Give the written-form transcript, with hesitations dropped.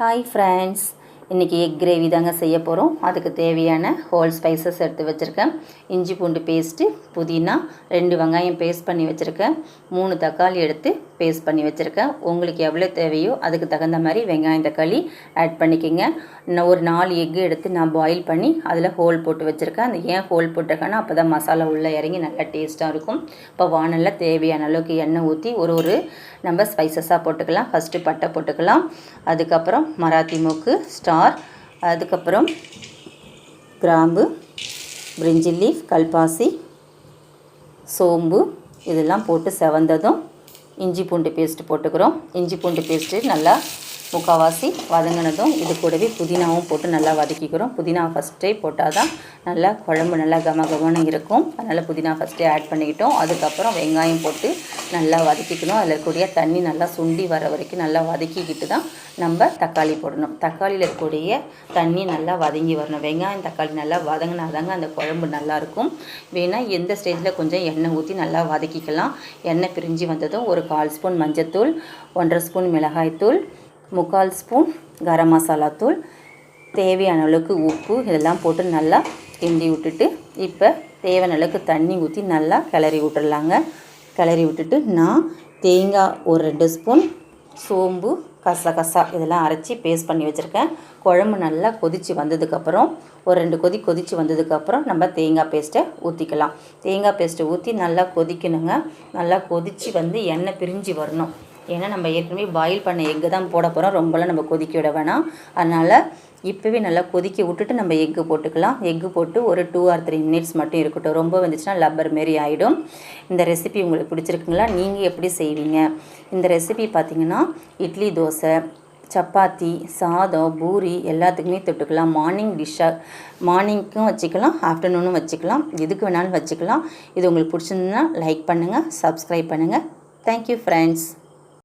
Hi friends, இன்றைக்கி egg gravy தாங்க செய்ய போகிறோம். அதுக்கு தேவையான ஹோல் ஸ்பைசஸ் எடுத்து வச்சுருக்கேன். இஞ்சி பூண்டு பேஸ்ட்டு, புதினா, 2 வெங்காயம் பேஸ்ட் பண்ணி வச்சுருக்கேன். 3 தக்காளி எடுத்து பேஸ்ட் பண்ணி வச்சுருக்கேன். உங்களுக்கு எவ்வளோ தேவையோ அதுக்கு தகுந்த மாதிரி வெங்காயம் தக்காளி ஆட் பண்ணிக்கோங்க. நான் ஒரு 4 எக்கு எடுத்து நான் பாயில் பண்ணி அதில் ஹோல் போட்டு வச்சுருக்கேன். அந்த ஏன் ஹோல் போட்டிருக்கேன்னா அப்போ தான் மசாலா உள்ளே இறங்கி நல்லா டேஸ்ட்டாக இருக்கும். இப்போ வானலில் தேவையான அளவுக்கு எண்ணெய் ஊற்றி ஒரு நம்ம ஸ்பைசஸாக போட்டுக்கலாம். ஃபஸ்ட்டு பட்டை போட்டுக்கலாம், அதுக்கப்புறம் மராத்தி மொக்கு, ஸ்டார், அதுக்கப்புறம் கிராம்பு, பிரிஞ்சி லீஃப், கல்பாசி, சோம்பு இதெல்லாம் போட்டு செவந்ததும் இஞ்சி பூண்டு பேஸ்ட்டு போட்டுக்கிறோம். இஞ்சி பூண்டு பேஸ்ட்டு நல்லா முக்கால்வாசி வதங்கினதும் இது கூடவே புதினாவும் போட்டு நல்லா வதக்கிக்கிறோம். புதினா ஃபஸ்ட்டே போட்டால் தான் நல்லா குழம்பு நல்லா கமகமன்னு இருக்கும். அதனால் புதினா ஃபஸ்ட்டே ஆட் பண்ணிக்கிட்டோம். அதுக்கப்புறம் வெங்காயம் போட்டு நல்லா வதக்கிக்கணும். அதில் இருக்கக்கூடிய தண்ணி நல்லா சுண்டி வர வரைக்கும் நல்லா வதக்கிக்கிட்டு தான் நம்ம தக்காளி போடணும். தக்காளியில் இருக்கக்கூடிய தண்ணி நல்லா வதங்கி வரணும். வெங்காயம் தக்காளி நல்லா வதங்கினாதாங்க அந்த குழம்பு நல்லாயிருக்கும். வேணால் எந்த ஸ்டேஜில் கொஞ்சம் எண்ணெய் ஊற்றி நல்லா வதக்கிக்கலாம். எண்ணெய் பிரிஞ்சு வந்ததும் ஒரு 1/4 ஸ்பூன் மஞ்சத்தூள், 1/2 ஸ்பூன் மிளகாய்த்தூள், 3/4 ஸ்பூன் கரம் மசாலா தூள், தேவையான அளவுக்கு உப்பு இதெல்லாம் போட்டு நல்லா கிண்டி விட்டுட்டு இப்போ தேவையான அளவுக்கு தண்ணி ஊற்றி நல்லா கிளறி விட்டுடலாங்க. கிளறி விட்டுட்டு நான் தேங்காய் ஒரு 2 ஸ்பூன், சோம்பு, கசகசா இதெல்லாம் அரைச்சி பேஸ்ட் பண்ணி வச்சுருக்கேன். குழம்பு நல்லா கொதித்து வந்ததுக்கப்புறம் ஒரு 2 கொதி கொதித்து வந்ததுக்கப்புறம் நம்ம தேங்காய் பேஸ்ட்டை ஊற்றிக்கலாம். தேங்காய் பேஸ்ட்டை ஊற்றி நல்லா கொதிக்கணுங்க. நல்லா கொதித்து வந்து எண்ணெய் பிரிஞ்சு வரணும். ஏன்னா நம்ம ஏற்கனவே பாயில் பண்ண எக்கு தான் போட போகிறோம். ரொம்பலாம் நம்ம கொதிக்க விட வேணாம். அதனால் இப்போவே நல்லா கொதிக்க விட்டுட்டு நம்ம எக்கு போட்டுக்கலாம். எக்கு போட்டு ஒரு 2 or 3 மினிட்ஸ் மட்டும் இருக்கட்டும். ரொம்ப வந்துச்சுன்னா லப்பர் மாரி ஆகிடும். இந்த ரெசிபி உங்களுக்கு பிடிச்சிருக்குங்களா? நீங்கள் எப்படி செய்வீங்க? இந்த ரெசிபி பார்த்திங்கன்னா இட்லி, தோசை, சப்பாத்தி, சாதம், பூரி எல்லாத்துக்குமே தொட்டுக்கலாம். மார்னிங் டிஷ்ஷாக மார்னிங்க்கும் வச்சுக்கலாம், ஆஃப்டர்நூனும் வச்சுக்கலாம், எதுக்கு வேணாலும் வச்சுக்கலாம். இது உங்களுக்கு பிடிச்சிருந்துன்னா லைக் பண்ணுங்கள், சப்ஸ்கிரைப் பண்ணுங்கள். Thank you friends.